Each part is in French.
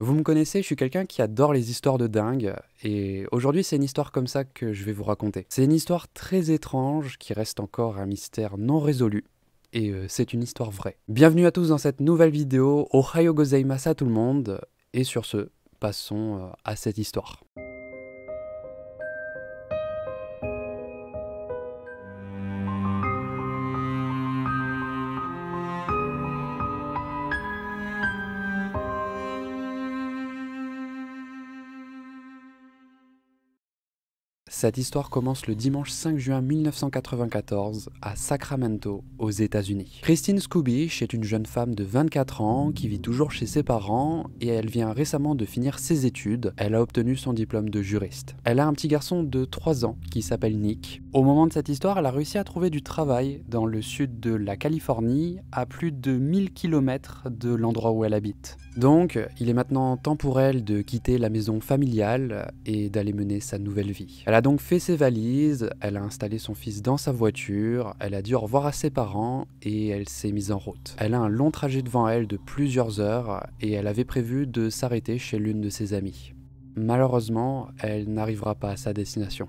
Vous me connaissez, je suis quelqu'un qui adore les histoires de dingue, et aujourd'hui c'est une histoire comme ça que je vais vous raconter. C'est une histoire très étrange qui reste encore un mystère non résolu, et c'est une histoire vraie. Bienvenue à tous dans cette nouvelle vidéo, Ohayo gozaimasu à tout le monde, et sur ce, passons à cette histoire. Cette histoire commence le dimanche 5 juin 1994 à Sacramento, aux États-Unis. Christine Skubish est une jeune femme de 24 ans qui vit toujours chez ses parents et elle vient récemment de finir ses études. Elle a obtenu son diplôme de juriste. Elle a un petit garçon de 3 ans qui s'appelle Nick. Au moment de cette histoire, elle a réussi à trouver du travail dans le sud de la Californie, à plus de 1000 km de l'endroit où elle habite. Donc, il est maintenant temps pour elle de quitter la maison familiale et d'aller mener sa nouvelle vie. Elle a donc fait ses valises, elle a installé son fils dans sa voiture, elle a dit au revoir à ses parents et elle s'est mise en route. Elle a un long trajet devant elle de plusieurs heures et elle avait prévu de s'arrêter chez l'une de ses amies. Malheureusement, elle n'arrivera pas à sa destination.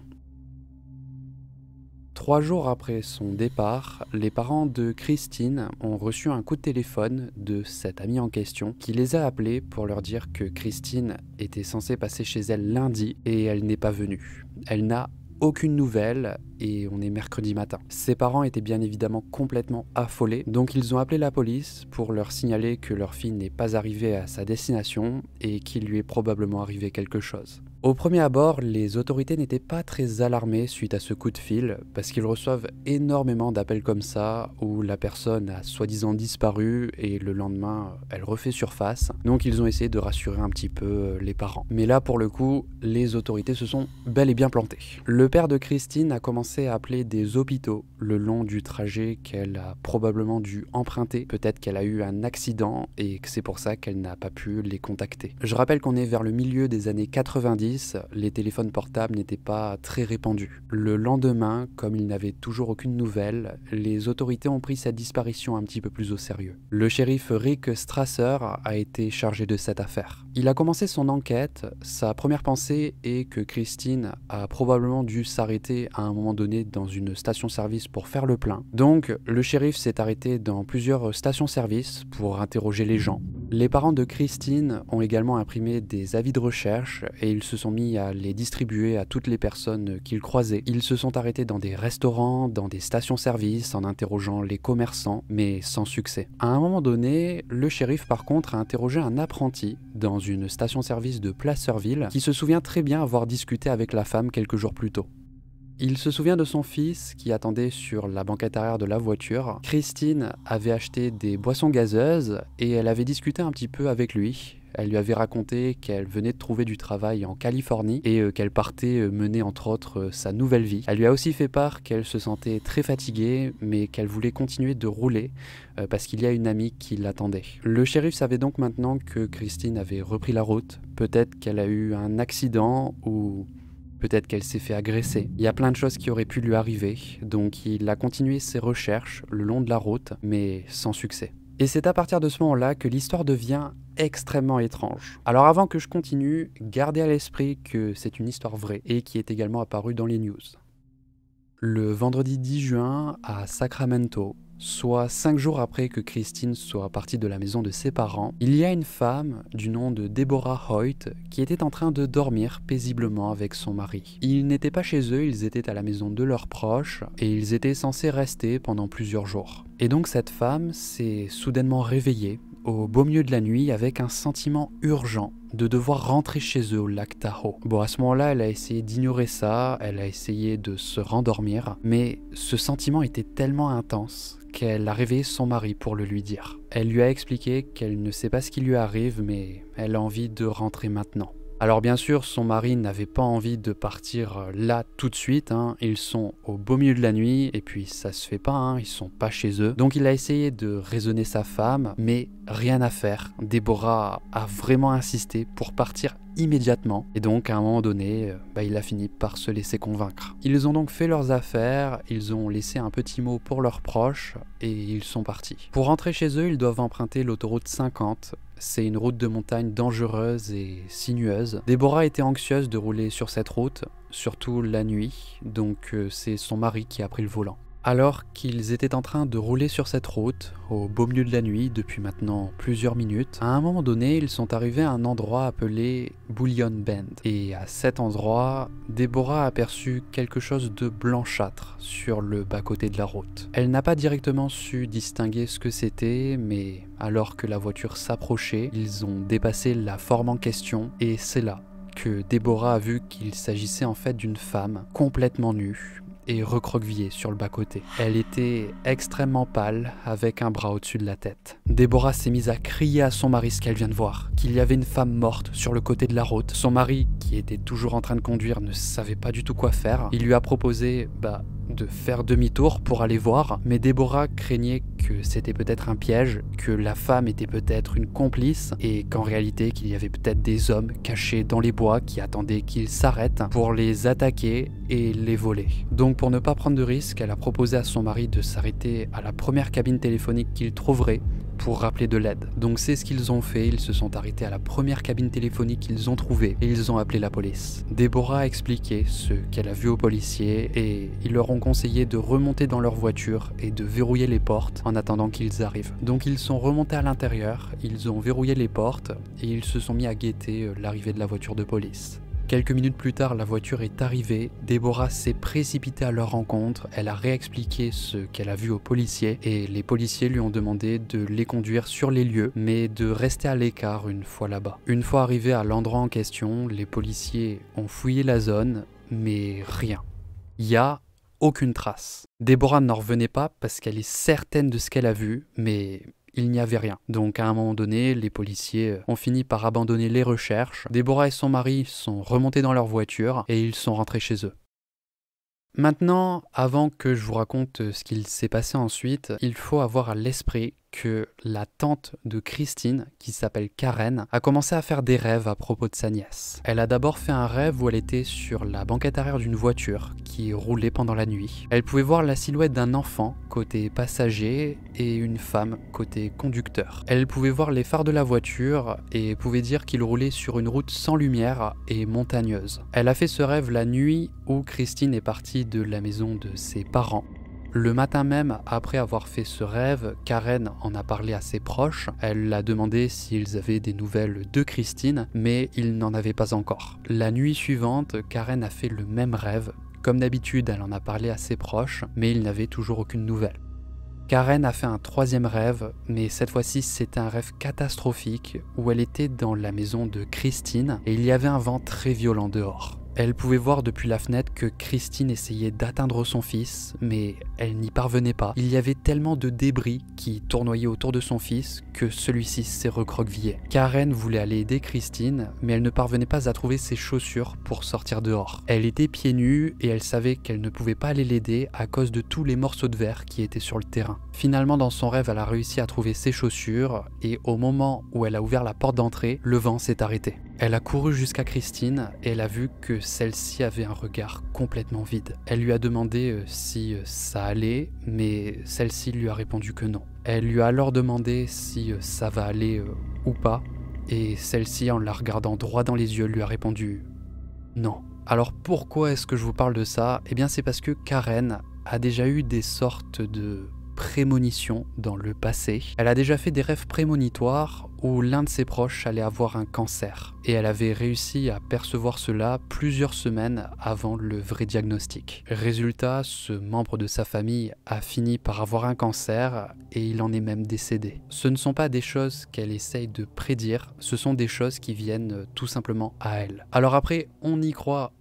3 jours après son départ, les parents de Christine ont reçu un coup de téléphone de cette amie en question qui les a appelés pour leur dire que Christine était censée passer chez elle lundi et elle n'est pas venue. Elle n'a aucune nouvelle et on est mercredi matin. Ses parents étaient bien évidemment complètement affolés, donc ils ont appelé la police pour leur signaler que leur fille n'est pas arrivée à sa destination et qu'il lui est probablement arrivé quelque chose. Au premier abord, les autorités n'étaient pas très alarmées suite à ce coup de fil parce qu'ils reçoivent énormément d'appels comme ça où la personne a soi-disant disparu et le lendemain elle refait surface. Donc ils ont essayé de rassurer un petit peu les parents. Mais là pour le coup, les autorités se sont bel et bien plantées. Le père de Christine a commencé à appeler des hôpitaux le long du trajet qu'elle a probablement dû emprunter. Peut-être qu'elle a eu un accident et que c'est pour ça qu'elle n'a pas pu les contacter. Je rappelle qu'on est vers le milieu des années 90. Les téléphones portables n'étaient pas très répandus. Le lendemain, comme ils n'avaient toujours aucune nouvelle, les autorités ont pris cette disparition un petit peu plus au sérieux. Le shérif Rick Strasser a été chargé de cette affaire. Il a commencé son enquête. Sa première pensée est que Christine a probablement dû s'arrêter à un moment donné dans une station-service pour faire le plein. Donc, le shérif s'est arrêté dans plusieurs stations-service pour interroger les gens. Les parents de Christine ont également imprimé des avis de recherche et ils se sont mis à les distribuer à toutes les personnes qu'ils croisaient. Ils se sont arrêtés dans des restaurants, dans des stations-service en interrogeant les commerçants, mais sans succès. À un moment donné, le shérif par contre a interrogé un apprenti dans une station-service de Placerville qui se souvient très bien avoir discuté avec la femme quelques jours plus tôt. Il se souvient de son fils qui attendait sur la banquette arrière de la voiture. Christine avait acheté des boissons gazeuses et elle avait discuté un petit peu avec lui. Elle lui avait raconté qu'elle venait de trouver du travail en Californie et qu'elle partait mener entre autres sa nouvelle vie. Elle lui a aussi fait part qu'elle se sentait très fatiguée mais qu'elle voulait continuer de rouler parce qu'il y a une amie qui l'attendait. Le shérif savait donc maintenant que Christine avait repris la route. Peut-être qu'elle a eu un accident ou peut-être qu'elle s'est fait agresser. Il y a plein de choses qui auraient pu lui arriver, donc il a continué ses recherches le long de la route, mais sans succès. Et c'est à partir de ce moment-là que l'histoire devient extrêmement étrange. Alors avant que je continue, gardez à l'esprit que c'est une histoire vraie et qui est également apparue dans les news. Le vendredi 10 juin à Sacramento, soit 5 jours après que Christine soit partie de la maison de ses parents, il y a une femme du nom de Deborah Hoyt qui était en train de dormir paisiblement avec son mari. Ils n'étaient pas chez eux, ils étaient à la maison de leurs proches et ils étaient censés rester pendant plusieurs jours. Et donc cette femme s'est soudainement réveillée au beau milieu de la nuit avec un sentiment urgent de devoir rentrer chez eux au lac Tahoe. Bon, à ce moment-là, elle a essayé d'ignorer ça, elle a essayé de se rendormir, mais ce sentiment était tellement intense qu'elle a réveillé son mari pour le lui dire. Elle lui a expliqué qu'elle ne sait pas ce qui lui arrive, mais elle a envie de rentrer maintenant. Alors bien sûr, son mari n'avait pas envie de partir là tout de suite, Ils sont au beau milieu de la nuit et puis ça se fait pas, ils sont pas chez eux. Donc il a essayé de raisonner sa femme, mais rien à faire. Deborah a vraiment insisté pour partir immédiatement et donc à un moment donné, il a fini par se laisser convaincre. Ils ont donc fait leurs affaires, ils ont laissé un petit mot pour leurs proches et ils sont partis. Pour rentrer chez eux, ils doivent emprunter l'autoroute 50 C'est une route de montagne dangereuse et sinueuse. Deborah était anxieuse de rouler sur cette route, surtout la nuit, donc c'est son mari qui a pris le volant. Alors qu'ils étaient en train de rouler sur cette route, au beau milieu de la nuit, depuis maintenant plusieurs minutes, à un moment donné, ils sont arrivés à un endroit appelé Bullion Bend. Et à cet endroit, Deborah a aperçu quelque chose de blanchâtre sur le bas-côté de la route. Elle n'a pas directement su distinguer ce que c'était, mais alors que la voiture s'approchait, ils ont dépassé la forme en question, et c'est là que Deborah a vu qu'il s'agissait en fait d'une femme complètement nue et recroquevillée sur le bas-côté. Elle était extrêmement pâle, avec un bras au-dessus de la tête. Deborah s'est mise à crier à son mari ce qu'elle vient de voir, qu'il y avait une femme morte sur le côté de la route. Son mari, qui était toujours en train de conduire, ne savait pas du tout quoi faire. Il lui a proposé, de faire demi-tour pour aller voir, mais Deborah craignait que c'était peut-être un piège, que la femme était peut-être une complice, et qu'en réalité qu'il y avait peut-être des hommes cachés dans les bois qui attendaient qu'ils s'arrêtent pour les attaquer et les voler. Donc pour ne pas prendre de risque, elle a proposé à son mari de s'arrêter à la première cabine téléphonique qu'il trouverait pour rappeler de l'aide. Donc c'est ce qu'ils ont fait, ils se sont arrêtés à la première cabine téléphonique qu'ils ont trouvée et ils ont appelé la police. Deborah a expliqué ce qu'elle a vu aux policiers et ils leur ont conseillé de remonter dans leur voiture et de verrouiller les portes en attendant qu'ils arrivent. Donc ils sont remontés à l'intérieur, ils ont verrouillé les portes et ils se sont mis à guetter l'arrivée de la voiture de police. Quelques minutes plus tard, la voiture est arrivée, Deborah s'est précipitée à leur rencontre, elle a réexpliqué ce qu'elle a vu aux policiers et les policiers lui ont demandé de les conduire sur les lieux mais de rester à l'écart une fois là-bas. Une fois arrivés à l'endroit en question, les policiers ont fouillé la zone mais rien. Il y a aucune trace. Deborah n'en revenait pas parce qu'elle est certaine de ce qu'elle a vu mais il n'y avait rien. Donc à un moment donné, les policiers ont fini par abandonner les recherches. Deborah et son mari sont remontés dans leur voiture et ils sont rentrés chez eux. Maintenant, avant que je vous raconte ce qu'il s'est passé ensuite, il faut avoir à l'esprit que la tante de Christine, qui s'appelle Karen, a commencé à faire des rêves à propos de sa nièce. Elle a d'abord fait un rêve où elle était sur la banquette arrière d'une voiture qui roulait pendant la nuit. Elle pouvait voir la silhouette d'un enfant côté passager et une femme côté conducteur. Elle pouvait voir les phares de la voiture et pouvait dire qu'il roulait sur une route sans lumière et montagneuse. Elle a fait ce rêve la nuit où Christine est partie de la maison de ses parents. Le matin même, après avoir fait ce rêve, Karen en a parlé à ses proches. Elle a demandé s'ils avaient des nouvelles de Christine, mais ils n'en avaient pas encore. La nuit suivante, Karen a fait le même rêve. Comme d'habitude, elle en a parlé à ses proches, mais ils n'avaient toujours aucune nouvelle. Karen a fait un troisième rêve, mais cette fois-ci c'était un rêve catastrophique où elle était dans la maison de Christine et il y avait un vent très violent dehors. Elle pouvait voir depuis la fenêtre que Christine essayait d'atteindre son fils, mais elle n'y parvenait pas. Il y avait tellement de débris qui tournoyaient autour de son fils que celui-ci s'est recroquevillé. Karen voulait aller aider Christine, mais elle ne parvenait pas à trouver ses chaussures pour sortir dehors. Elle était pieds nus et elle savait qu'elle ne pouvait pas aller l'aider à cause de tous les morceaux de verre qui étaient sur le terrain. Finalement, dans son rêve, elle a réussi à trouver ses chaussures et au moment où elle a ouvert la porte d'entrée, le vent s'est arrêté. Elle a couru jusqu'à Christine et elle a vu que celle-ci avait un regard complètement vide. Elle lui a demandé si ça allait, mais celle-ci lui a répondu que non. Elle lui a alors demandé si ça va aller ou pas, et celle-ci, en la regardant droit dans les yeux, lui a répondu non. Alors pourquoi est-ce que je vous parle de ça? Eh bien c'est parce que Karen a déjà eu des sortes de prémonition dans le passé. Elle a déjà fait des rêves prémonitoires où l'un de ses proches allait avoir un cancer et elle avait réussi à percevoir cela plusieurs semaines avant le vrai diagnostic. Résultat, ce membre de sa famille a fini par avoir un cancer et il en est même décédé. Ce ne sont pas des choses qu'elle essaye de prédire, ce sont des choses qui viennent tout simplement à elle. Alors après, on y croit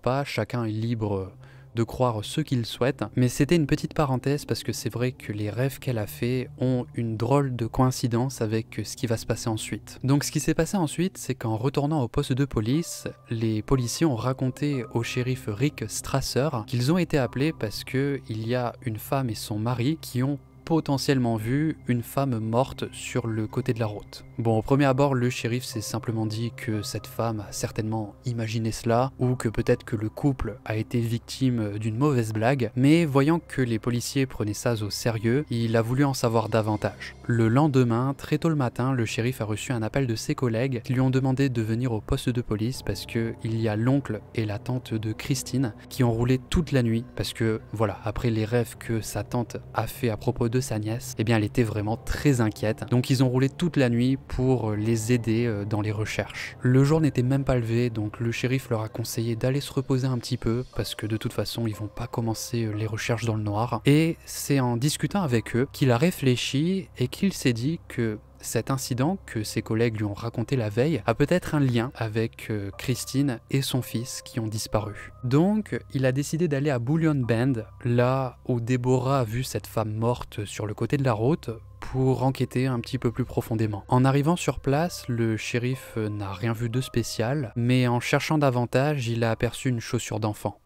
pas, chacun est libre de croire ce qu'il souhaite, mais c'était une petite parenthèse parce que c'est vrai que les rêves qu'elle a fait ont une drôle de coïncidence avec ce qui va se passer ensuite. Donc ce qui s'est passé ensuite, c'est qu'en retournant au poste de police, les policiers ont raconté au shérif Rick Strasser qu'ils ont été appelés parce que il y a une femme et son mari qui ont potentiellement vu une femme morte sur le côté de la route. Bon, au premier abord, le shérif s'est simplement dit que cette femme a certainement imaginé cela, ou que peut-être que le couple a été victime d'une mauvaise blague, mais voyant que les policiers prenaient ça au sérieux, il a voulu en savoir davantage. Le lendemain, très tôt le matin, le shérif a reçu un appel de ses collègues qui lui ont demandé de venir au poste de police parce que il y a l'oncle et la tante de Christine qui ont roulé toute la nuit parce que, voilà, après les rêves que sa tante a fait à propos de sa nièce, eh bien elle était vraiment très inquiète. Donc ils ont roulé toute la nuit pour les aider dans les recherches. Le jour n'était même pas levé, donc le shérif leur a conseillé d'aller se reposer un petit peu parce que de toute façon ils vont pas commencer les recherches dans le noir. Et c'est en discutant avec eux qu'il a réfléchi et qu'il s'est dit que cet incident que ses collègues lui ont raconté la veille a peut-être un lien avec Christine et son fils qui ont disparu. Donc, il a décidé d'aller à Bullion Bend, là où Deborah a vu cette femme morte sur le côté de la route, pour enquêter un petit peu plus profondément. En arrivant sur place, le shérif n'a rien vu de spécial, mais en cherchant davantage, il a aperçu une chaussure d'enfant.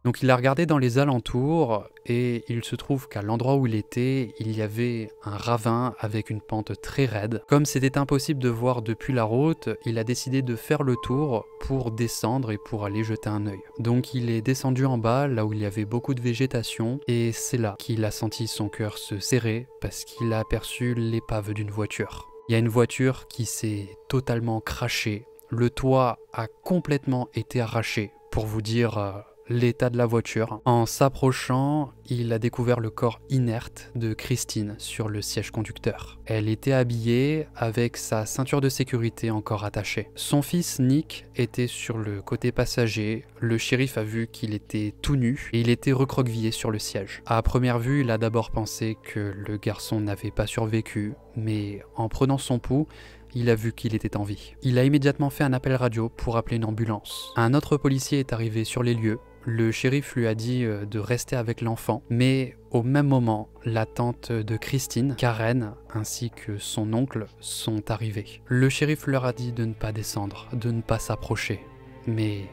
Donc il a regardé dans les alentours et il se trouve qu'à l'endroit où il était, il y avait un ravin avec une pente très raide. Comme c'était impossible de voir depuis la route, il a décidé de faire le tour pour descendre et pour aller jeter un œil. Donc il est descendu en bas, là où il y avait beaucoup de végétation, et c'est là qu'il a senti son cœur se serrer parce qu'il a aperçu l'épave d'une voiture. Il y a une voiture qui s'est totalement crachée, le toit a complètement été arraché, pour vous dire l'état de la voiture. En s'approchant, il a découvert le corps inerte de Christine sur le siège conducteur. Elle était habillée avec sa ceinture de sécurité encore attachée. Son fils Nick était sur le côté passager. Le shérif a vu qu'il était tout nu et il était recroquevillé sur le siège. À première vue, il a d'abord pensé que le garçon n'avait pas survécu, mais en prenant son pouls, il a vu qu'il était en vie. Il a immédiatement fait un appel radio pour appeler une ambulance. Un autre policier est arrivé sur les lieux. Le shérif lui a dit de rester avec l'enfant, mais au même moment, la tante de Christine, Karen, ainsi que son oncle sont arrivés. Le shérif leur a dit de ne pas descendre, de ne pas s'approcher, mais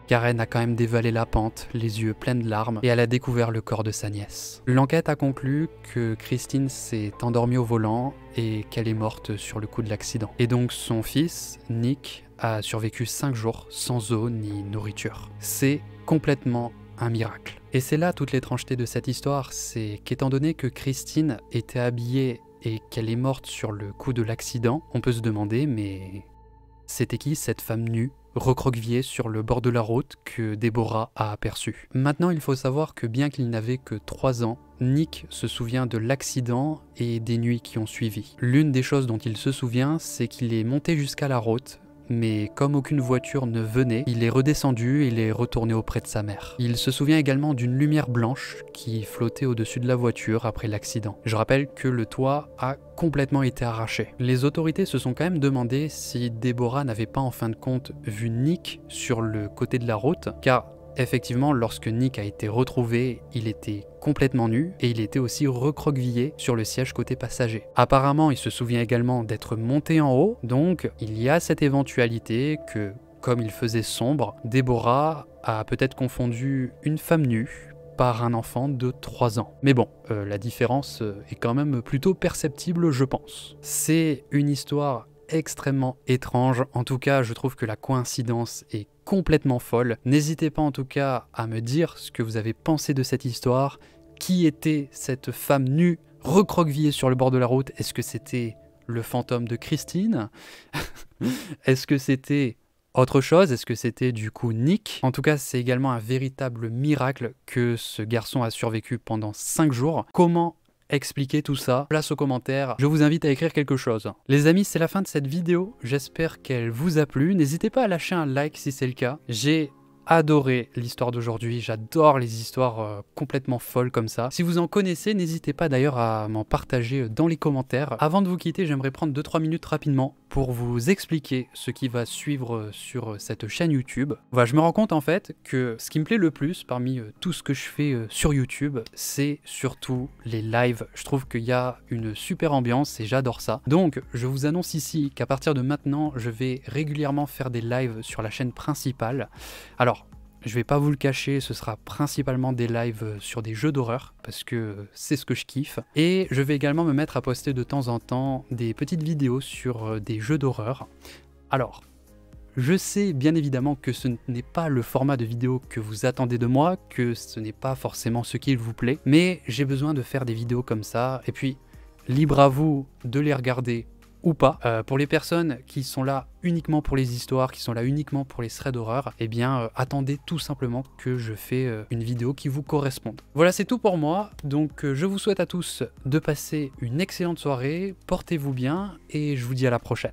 Karen a quand même dévalé la pente, les yeux pleins de larmes, et elle a découvert le corps de sa nièce. L'enquête a conclu que Christine s'est endormie au volant et qu'elle est morte sur le coup de l'accident. Et donc son fils, Nick, a survécu 5 jours sans eau ni nourriture. C'est complètement un miracle. Et c'est là toute l'étrangeté de cette histoire, c'est qu'étant donné que Christine était habillée et qu'elle est morte sur le coup de l'accident, on peut se demander, mais c'était qui cette femme nue, recroquevillée sur le bord de la route que Deborah a aperçue? Maintenant, il faut savoir que bien qu'il n'avait que 3 ans, Nick se souvient de l'accident et des nuits qui ont suivi. L'une des choses dont il se souvient, c'est qu'il est monté jusqu'à la route, mais comme aucune voiture ne venait, il est redescendu et il est retourné auprès de sa mère. Il se souvient également d'une lumière blanche qui flottait au-dessus de la voiture après l'accident. Je rappelle que le toit a complètement été arraché. Les autorités se sont quand même demandé si Deborah n'avait pas en fin de compte vu Nick sur le côté de la route, car effectivement, lorsque Nick a été retrouvé, il était complètement nu et il était aussi recroquevillé sur le siège côté passager. Apparemment, il se souvient également d'être monté en haut, donc il y a cette éventualité que, comme il faisait sombre, Deborah a peut-être confondu une femme nue par un enfant de 3 ans. Mais bon, la différence est quand même plutôt perceptible, je pense. C'est une histoire extrêmement étrange. En tout cas, je trouve que la coïncidence est complètement folle. N'hésitez pas en tout cas à me dire ce que vous avez pensé de cette histoire. Qui était cette femme nue recroquevillée sur le bord de la route? Est-ce que c'était le fantôme de Christine? Est-ce que c'était autre chose? Est-ce que c'était du coup Nick? En tout cas, c'est également un véritable miracle que ce garçon a survécu pendant 5 jours. Comment expliquer tout ça? Place aux commentaires, je vous invite à écrire quelque chose. Les amis, c'est la fin de cette vidéo, j'espère qu'elle vous a plu. N'hésitez pas à lâcher un like si c'est le cas. J'ai adoré l'histoire d'aujourd'hui, j'adore les histoires complètement folles comme ça. Si vous en connaissez, n'hésitez pas d'ailleurs à m'en partager dans les commentaires. Avant de vous quitter, j'aimerais prendre 2-3 minutes rapidement pour vous expliquer ce qui va suivre sur cette chaîne YouTube. Voilà, je me rends compte en fait que ce qui me plaît le plus parmi tout ce que je fais sur YouTube, c'est surtout les lives. Je trouve qu'il y a une super ambiance et j'adore ça. Donc, je vous annonce ici qu'à partir de maintenant, je vais régulièrement faire des lives sur la chaîne principale. Alors, Je vais pas vous le cacher, ce sera principalement des lives sur des jeux d'horreur, parce que c'est ce que je kiffe. Et je vais également me mettre à poster de temps en temps des petites vidéos sur des jeux d'horreur. Alors, je sais bien évidemment que ce n'est pas le format de vidéo que vous attendez de moi, que ce n'est pas forcément ce qu'il vous plaît, mais j'ai besoin de faire des vidéos comme ça, et puis libre à vous de les regarder ou pas. Pour les personnes qui sont là uniquement pour les histoires, qui sont là uniquement pour les threads d'horreur, eh bien attendez tout simplement que je fais une vidéo qui vous corresponde. Voilà, c'est tout pour moi, donc je vous souhaite à tous de passer une excellente soirée, portez-vous bien, et je vous dis à la prochaine.